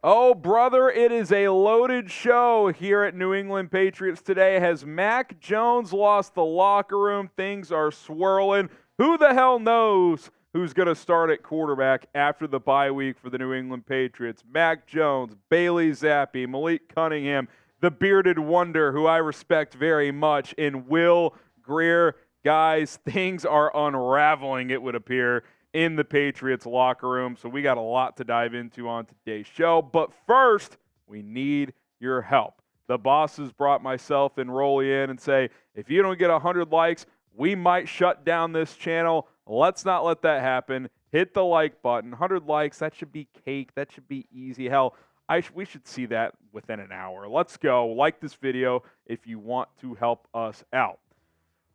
Oh, brother, it is a loaded show here at New England Patriots Today. Has Mac Jones lost the locker room? Things are swirling. Who the hell knows who's going to start at quarterback after the bye week for the New England Patriots? Mac Jones, Bailey Zappe, Malik Cunningham, the bearded wonder who I respect very much, and Will Grier. Guys, things are unraveling, it would appear, in the Patriots locker room. So we got a lot to dive into on today's show. But first, we need your help. The bosses brought myself and Rolly in and say, if you don't get 100 likes, we might shut down this channel. Let's not let that happen. Hit the like button. 100 likes, that should be cake. That should be easy. Hell, we should see that within an hour. Let's go. Like this video if you want to help us out.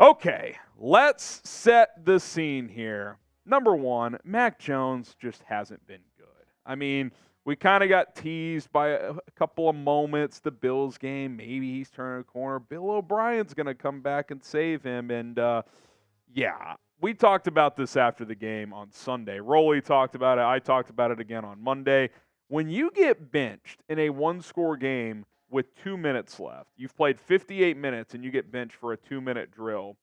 Okay, let's set the scene here. Number one, Mac Jones just hasn't been good. I mean, we kind of got teased by a couple of moments. The Bills game, maybe he's turning a corner. Bill O'Brien's going to come back and save him. And, yeah, we talked about this after the game on Sunday. Rolly talked about it. I talked about it again on Monday. When you get benched in a one-score game with 2 minutes left, you've played 58 minutes and you get benched for a 2-minute drill,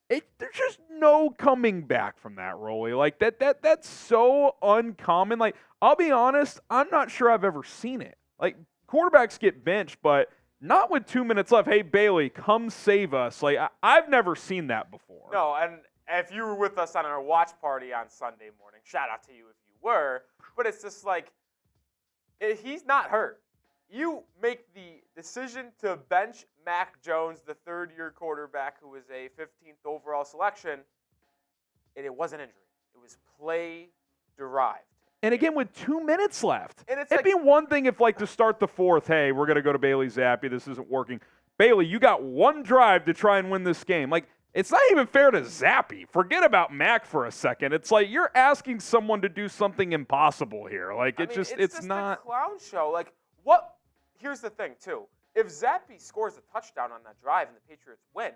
there's just no coming back from that, Rolly. Like, that's so uncommon. Like, I'll be honest, I'm not sure I've ever seen it. Like, quarterbacks get benched, but not with 2 minutes left. Hey, Bailey, come save us. Like, I've never seen that before. No, and if you were with us on our watch party on Sunday morning, shout out to you if you were, but it's just like, he's not hurt. You make the decision to bench Mac Jones, the third-year quarterback who was a 15th overall selection, and it wasn't injury. It was play-derived. And again, with 2 minutes left. And It'd be one thing if, like, to start the fourth, hey, we're going to go to Bailey Zappe. This isn't working. Bailey, you got one drive to try and win this game. Like, it's not even fair to Zappe. Forget about Mac for a second. It's like you're asking someone to do something impossible here. Like, it's just not a clown show. Like, what? Here's the thing, too. If Zappy scores a touchdown on that drive and the Patriots win,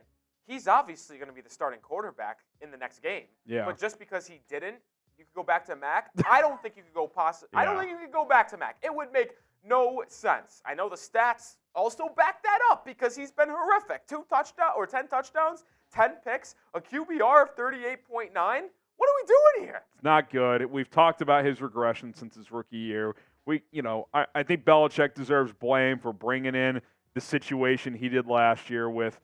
he's obviously going to be the starting quarterback in the next game. Yeah. But just because he didn't, you could go back to Mac. I don't think you could go I don't think you could go back to Mac. It would make no sense. I know the stats also back that up because he's been horrific. 10 touchdowns, 10 picks, a QBR of 38.9. What are we doing here? It's not good. We've talked about his regression since his rookie year. I think Belichick deserves blame for bringing in the situation he did last year with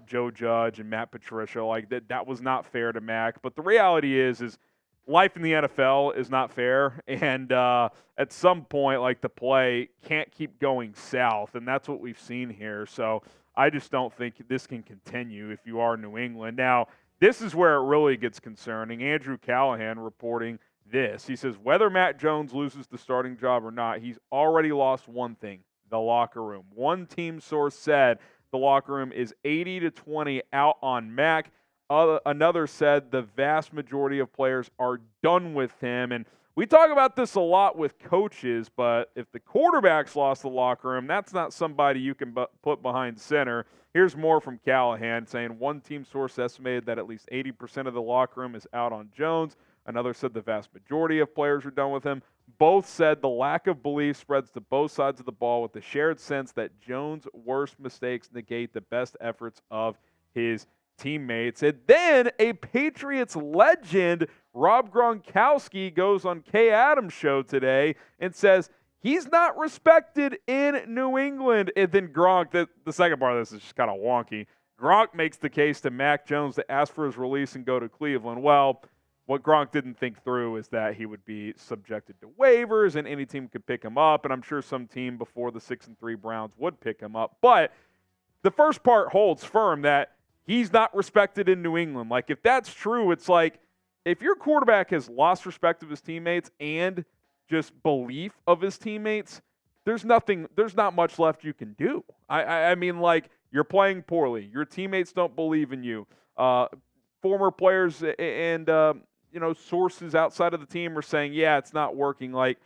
Joe Judge and Matt Patricia. Like, that was not fair to Mac. But the reality is life in the NFL is not fair. And at some point, like, the play can't keep going south. And that's what we've seen here. So I just don't think this can continue if you are New England. Now, this is where it really gets concerning. Andrew Callahan reporting this. He says, whether Mac Jones loses the starting job or not, he's already lost one thing, the locker room. One team source said the locker room is 80-20 out on Mac. Another said the vast majority of players are done with him. And we talk about this a lot with coaches, but if the quarterback's lost the locker room, that's not somebody you can put behind center. Here's more from Callahan saying one team source estimated that at least 80% of the locker room is out on Jones. Another said the vast majority of players are done with him. Both said the lack of belief spreads to both sides of the ball with the shared sense that Jones' worst mistakes negate the best efforts of his teammates. And then a Patriots legend, Rob Gronkowski, goes on Kay Adams' show today and says he's not respected in New England. And then Gronk, the second part of this is just kind of wonky. Gronk makes the case to Mac Jones to ask for his release and go to Cleveland. Well, what Gronk didn't think through is that he would be subjected to waivers and any team could pick him up. And I'm sure some team before the 6-3 Browns would pick him up. But the first part holds firm that he's not respected in New England. Like, if that's true, it's like if your quarterback has lost respect of his teammates and just belief of his teammates, there's not much left you can do. I mean, like, you're playing poorly. Your teammates don't believe in you. Former players and sources outside of the team are saying, yeah, it's not working. Like,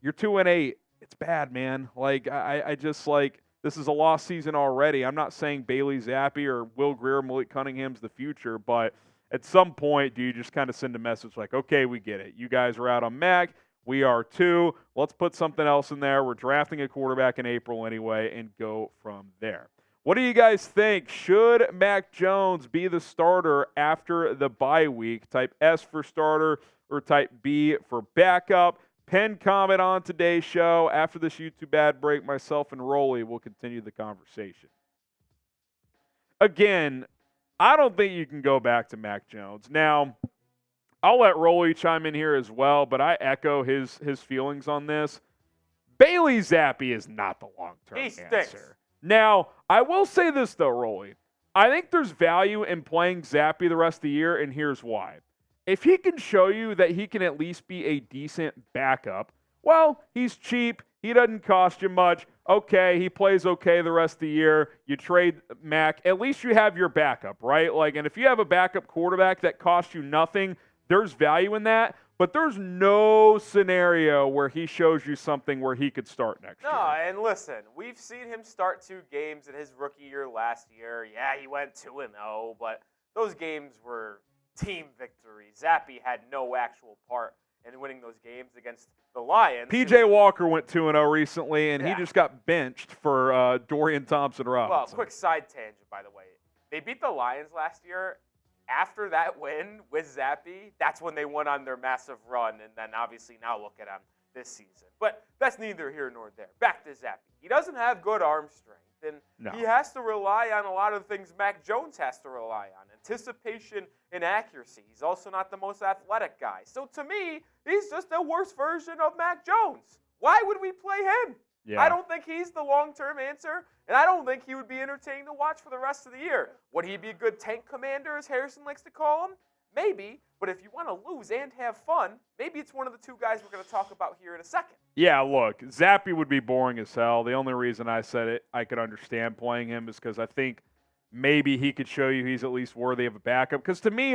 you're 2-8. It's bad, man. Like, I just, like, this is a lost season already. I'm not saying Bailey Zappe or Will Grier, Malik Cunningham's the future, but at some point, do you just kind of send a message like, okay, we get it. You guys are out on Mac. We are too. Let's put something else in there. We're drafting a quarterback in April anyway and go from there. What do you guys think? Should Mac Jones be the starter after the bye week? Type S for starter or type B for backup. Pin comment on today's show. After this YouTube ad break, myself and Rolly will continue the conversation. Again, I don't think you can go back to Mac Jones. Now, I'll let Rolly chime in here as well, but I echo his feelings on this. Bailey Zappe is not the long-term answer. Now, I will say this, though, Rolly. I think there's value in playing Zappy the rest of the year, and here's why. If he can show you that he can at least be a decent backup, well, he's cheap. He doesn't cost you much. Okay, he plays okay the rest of the year. You trade Mac. At least you have your backup, right? And if you have a backup quarterback that costs you nothing, there's value in that. But there's no scenario where he shows you something where he could start next year. No, and listen, we've seen him start 2 games in his rookie year last year. Yeah, he went 2-0, but those games were team victories. Zappy had no actual part in winning those games against the Lions. P.J. Walker went 2-0 recently, and he just got benched for Dorian Thompson-Robinson. Well, quick side tangent, by the way. They beat the Lions last year. After that win with Zappy, that's when they went on their massive run, and then obviously now look at him this season. But that's neither here nor there. Back to Zappy. He doesn't have good arm strength, and he has to rely on a lot of the things Mac Jones has to rely on. Anticipation and accuracy. He's also not the most athletic guy. So to me, he's just a worse version of Mac Jones. Why would we play him? Yeah. I don't think he's the long-term answer, and I don't think he would be entertaining to watch for the rest of the year. Would he be a good tank commander, as Harrison likes to call him? Maybe, but if you want to lose and have fun, maybe it's one of the 2 guys we're going to talk about here in a second. Yeah, look, Zappy would be boring as hell. The only reason I said it, I could understand playing him is because I think maybe he could show you he's at least worthy of a backup. Because to me,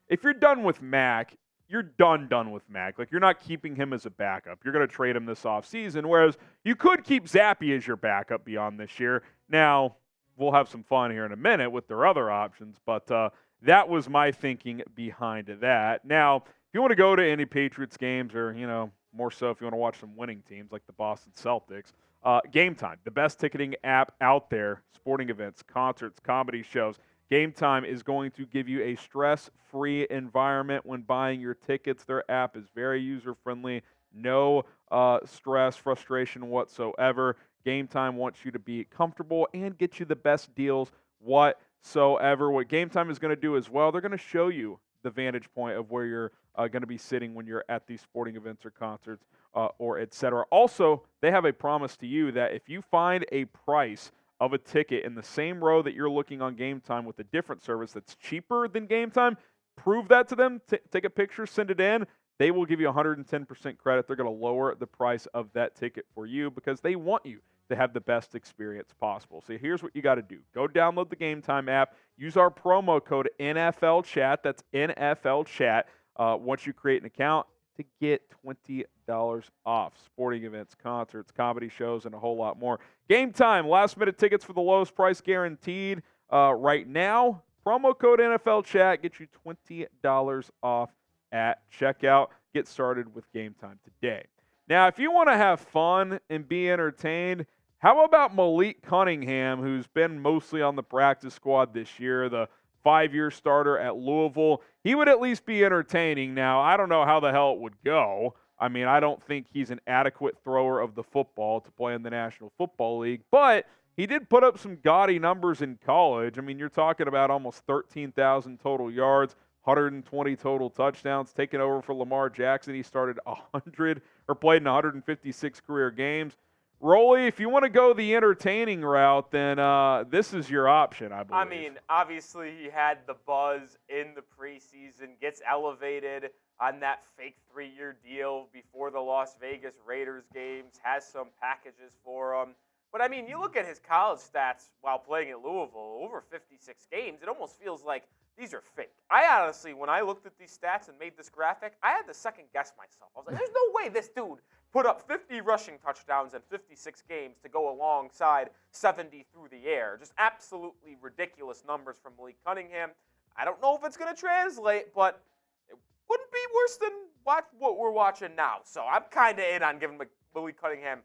if you're done with Mac, you're done with Mac. You're not keeping him as a backup. You're going to trade him this offseason, whereas you could keep Zappy as your backup beyond this year. Now, we'll have some fun here in a minute with their other options, but that was my thinking behind that. Now, if you want to go to any Patriots games or, more so if you want to watch some winning teams like the Boston Celtics, Game Time, the best ticketing app out there, sporting events, concerts, comedy shows. Game Time is going to give you a stress-free environment when buying your tickets. Their app is very user-friendly, no stress, frustration whatsoever. Game Time wants you to be comfortable and get you the best deals whatsoever. What Game Time is going to do as well, they're going to show you the vantage point of where you're going to be sitting when you're at these sporting events or concerts or et cetera. Also, they have a promise to you that if you find a price of a ticket in the same row that you're looking on Game Time with a different service that's cheaper than Game Time, prove that to them, take a picture, send it in. They will give you 110% credit. They're going to lower the price of that ticket for you because they want you to have the best experience possible. So here's what you got to do. Go download the Game Time app. Use our promo code NFL Chat. That's NFL Chat. Once you create an account to get $20 off. Sporting events, concerts, comedy shows, and a whole lot more. Game Time. Last-minute tickets for the lowest price guaranteed right now. Promo code NFL Chat. Get you $20 off at checkout. Get started with Game Time today. Now, if you want to have fun and be entertained, how about Malik Cunningham, who's been mostly on the practice squad this year, the 5-year starter at Louisville? He would at least be entertaining. Now, I don't know how the hell it would go. I mean, I don't think he's an adequate thrower of the football to play in the National Football League, but he did put up some gaudy numbers in college. I mean, you're talking about almost 13,000 total yards, 120 total touchdowns, taking over for Lamar Jackson. He started 100 or played in 156 career games. Rolly, if you want to go the entertaining route, then this is your option, I believe. I mean, obviously he had the buzz in the preseason, gets elevated on that fake 3-year deal before the Las Vegas Raiders games, has some packages for him. But, I mean, you look at his college stats while playing at Louisville, over 56 games, it almost feels like these are fake. I honestly, when I looked at these stats and made this graphic, I had to second guess myself. I was like, there's no way this dude put up 50 rushing touchdowns in 56 games to go alongside 70 through the air. Just absolutely ridiculous numbers from Malik Cunningham. I don't know if it's going to translate, but it wouldn't be worse than watch what we're watching now. So I'm kind of in on giving Malik Cunningham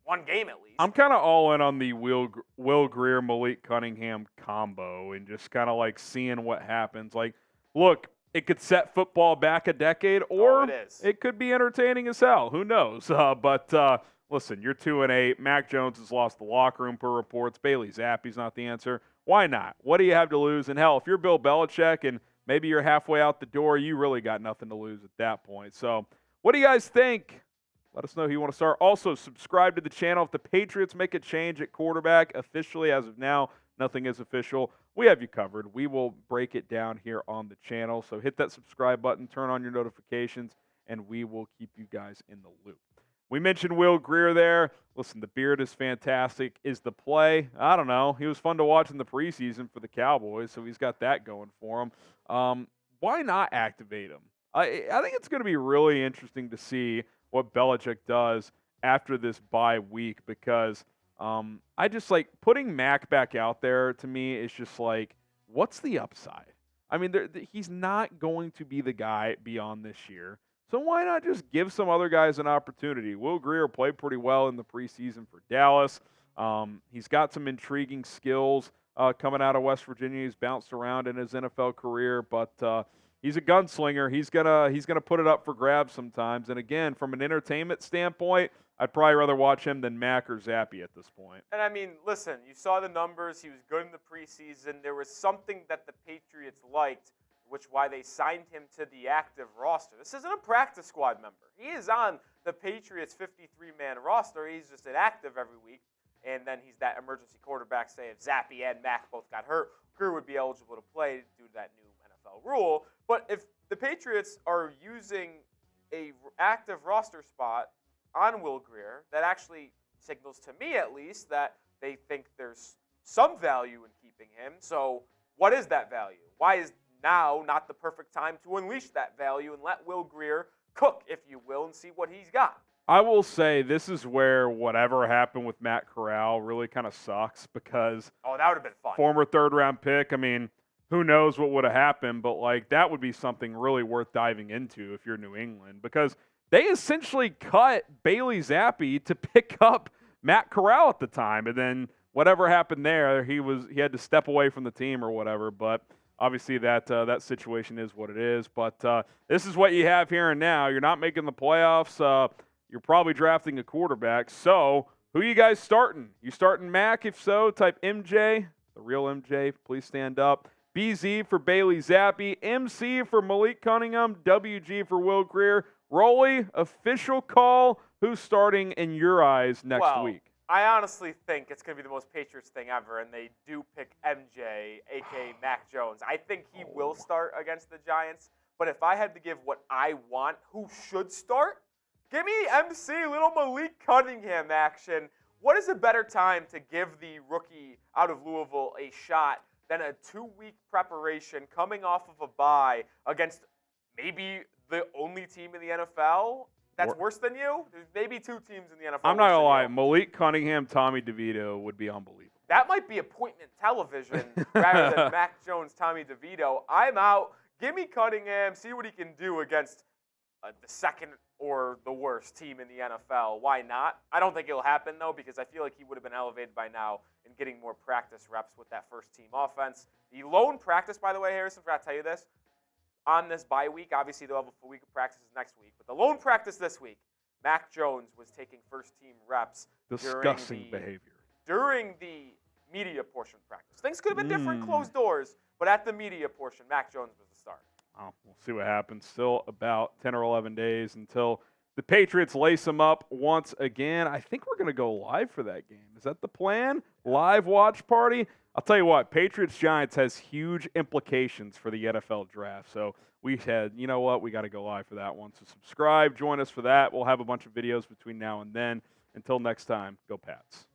one game at least. I'm kind of all in on the Will Grier, Malik Cunningham combo and just kind of like seeing what happens. Like, look, it could set football back a decade, or it could be entertaining as hell. Who knows? But listen, you're 2-8. Mac Jones has lost the locker room per reports. Bailey Zappe's not the answer. Why not? What do you have to lose? And hell, if you're Bill Belichick and maybe you're halfway out the door, you really got nothing to lose at that point. So what do you guys think? Let us know who you want to start. Also, subscribe to the channel. If the Patriots make a change at quarterback, officially as of now, nothing is official. We have you covered. We will break it down here on the channel. So hit that subscribe button, turn on your notifications, and we will keep you guys in the loop. We mentioned Will Grier there. Listen, the beard is fantastic. Is the play? I don't know. He was fun to watch in the preseason for the Cowboys, so he's got that going for him. Why not activate him? I think it's going to be really interesting to see what Belichick does after this bye week, because I just like putting Mac back out there. To me, is just like, what's the upside? I mean, he's not going to be the guy beyond this year. So why not just give some other guys an opportunity? Will Grier played pretty well in the preseason for Dallas. He's got some intriguing skills coming out of West Virginia. He's bounced around in his NFL career, but he's a gunslinger. He's gonna put it up for grabs sometimes. And again, from an entertainment standpoint, I'd probably rather watch him than Mac or Zappy at this point. And I mean, listen, you saw the numbers. He was good in the preseason. There was something that the Patriots liked, which why they signed him to the active roster. This isn't a practice squad member. He is on the Patriots 53-man roster. He's just inactive every week. And then he's that emergency quarterback, say if Zappy and Mac both got hurt, Greer would be eligible to play due to that new NFL rule. But if the Patriots are using a active roster spot on Will Grier, that actually signals to me at least that they think there's some value in keeping him. So what is that value? Why is now not the perfect time to unleash that value and let Will Grier cook, if you will, and see what he's got? I will say this is where whatever happened with Matt Corral really kind of sucks, because that would have been fun. Former third-round pick. I mean, who knows what would have happened, but like that would be something really worth diving into if you're New England, because they essentially cut Bailey Zappe to pick up Matt Corral at the time, and then whatever happened there, he had to step away from the team or whatever. But obviously that situation is what it is. But this is what you have here and now. You're not making the playoffs. You're probably drafting a quarterback. So who you guys starting? You starting Mac? If so, type MJ, the real MJ. Please stand up. BZ for Bailey Zappe. MC for Malik Cunningham. WG for Will Grier. Rolly, official call. Who's starting in your eyes next week? I honestly think it's going to be the most Patriots thing ever, and they do pick MJ, a.k.a. Mac Jones. I think he will start against the Giants, but if I had to give what I want, who should start? Give me MC, little Malik Cunningham action. What is a better time to give the rookie out of Louisville a shot than a 2-week preparation coming off of a bye against maybe the only team in the NFL that's worse than you? There's maybe 2 teams in the NFL. I'm not going to lie. Malik Cunningham, Tommy DeVito would be unbelievable. That might be appointment television rather than Mac Jones, Tommy DeVito. I'm out. Give me Cunningham. See what he can do against the second or the worst team in the NFL. Why not? I don't think it'll happen, though, because I feel like he would have been elevated by now in getting more practice reps with that first-team offense. The lone practice, by the way, Harrison, forgot to tell you this, on this bye week, obviously they'll have a full week of practices next week, but the lone practice this week, Mac Jones was taking first-team reps Disgusting behavior. During the media portion of practice. Things could have been different closed doors, but at the media portion, Mac Jones was the starter. Oh, we'll see what happens. Still about 10 or 11 days until the Patriots lace them up once again. I think we're going to go live for that game. Is that the plan? Live watch party? I'll tell you what, Patriots-Giants has huge implications for the NFL draft. So we said, you know what, we got to go live for that one. So subscribe, join us for that. We'll have a bunch of videos between now and then. Until next time, go Pats.